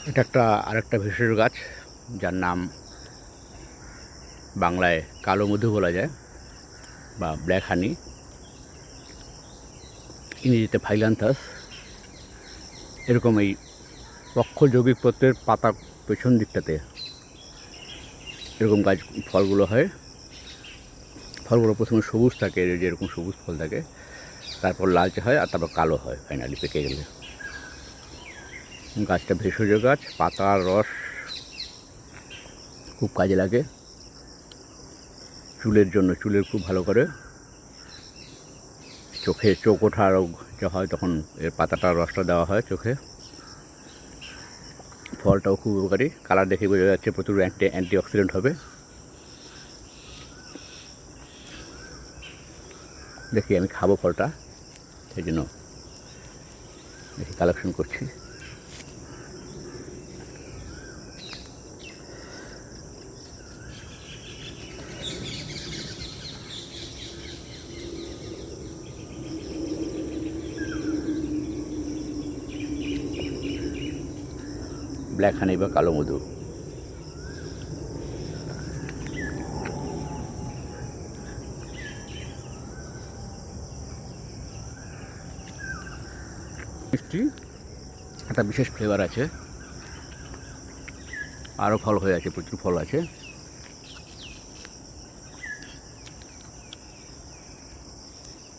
এটা আরেকটা ভেষজ গাছ, যার নাম বাংলায় কালো মধু বলা যায় বা ব্ল্যাক হানি, ইংরেজিতে ফাইলান্থাস। এরকম এই বক্ষ যৌগিক পত্রের পাতা পেছন দিকটাতে এরকম গাছ ফলগুলো হয়। ফলগুলো প্রথমে সবুজ থাকে, যেরকম সবুজ ফল থাকে, তারপর লালচে হয় আর তারপর কালো হয় ফাইনালি পেকে গেলে। গাছটা ভেষজ গাছ, পাতার রস খুব কাজে লাগে চুলের জন্য, চুলের খুব ভালো করে। চোখে চোখ ওঠা রোগ যা হয় তখন এর পাতাটার রসটা দেওয়া হয় চোখে। ফলটাও খুব উপকারী, কালার দেখে বোঝা যাচ্ছে প্রচুর অ্যান্টিঅক্সিডেন্ট হবে। দেখি আমি খাবো ফলটা, সেই জন্য দেখি কালেকশন করছি। ব্ল্যাক হানি বা কালো মধু। মিষ্টি, একটা বিশেষ ফ্লেভার আছে। আরও ফল হয়ে আছে, প্রচুর ফল আছে।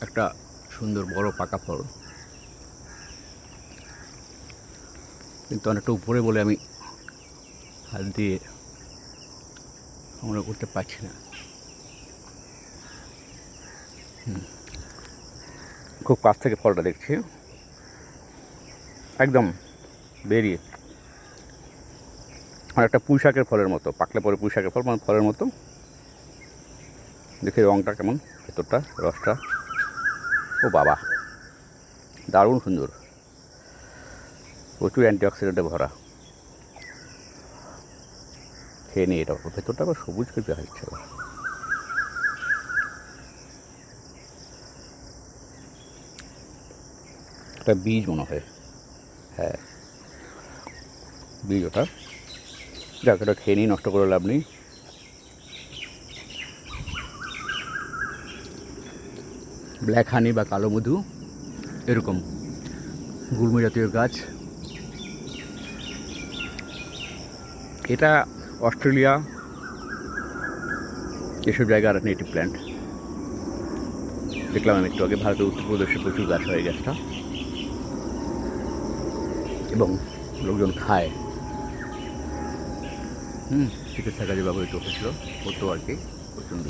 একটা সুন্দর বড় পাকা ফল, কিন্তু অনেকটা উপরে বলে আমি হাত দিয়ে সংগ্রহ করতে পারছি না। খুব কাছ থেকে ফলটা দেখছি, একদম বেরিয়ে একটা পুঁই শাকের ফলের মতো, পাকলে পরে পুঁই শাকের ফল মানে ফলের মতো। দেখি রঙটা কেমন, ভেতরটা রসটা, ও বাবা দারুণ সুন্দর, প্রচুর অ্যান্টিঅক্সিডেন্টে ভরা। খেয়ে নিই এটা, ভেতরটা আবার সবুজ করে দেখা যাচ্ছে। আবার একটা বীজ মনে হয়, হ্যাঁ বীজ ওটা। যাক, এটা খেয়ে নিই, নষ্ট করে লাভ নেই। ব্ল্যাক হানি বা কালো মধু এরকম গুল্ম জাতীয় গাছ। এটা অস্ট্রেলিয়া এসব জায়গার নেটিভ প্ল্যান্ট। দেখলাম আমি একটু আগে, ভারতের উত্তরপ্রদেশে প্রচুর গাছ হয় এই গাছটা, এবং লোকজন খায়। চিকিৎসা কাজে ব্যবহৃত হতো আর কি, প্রচণ্ড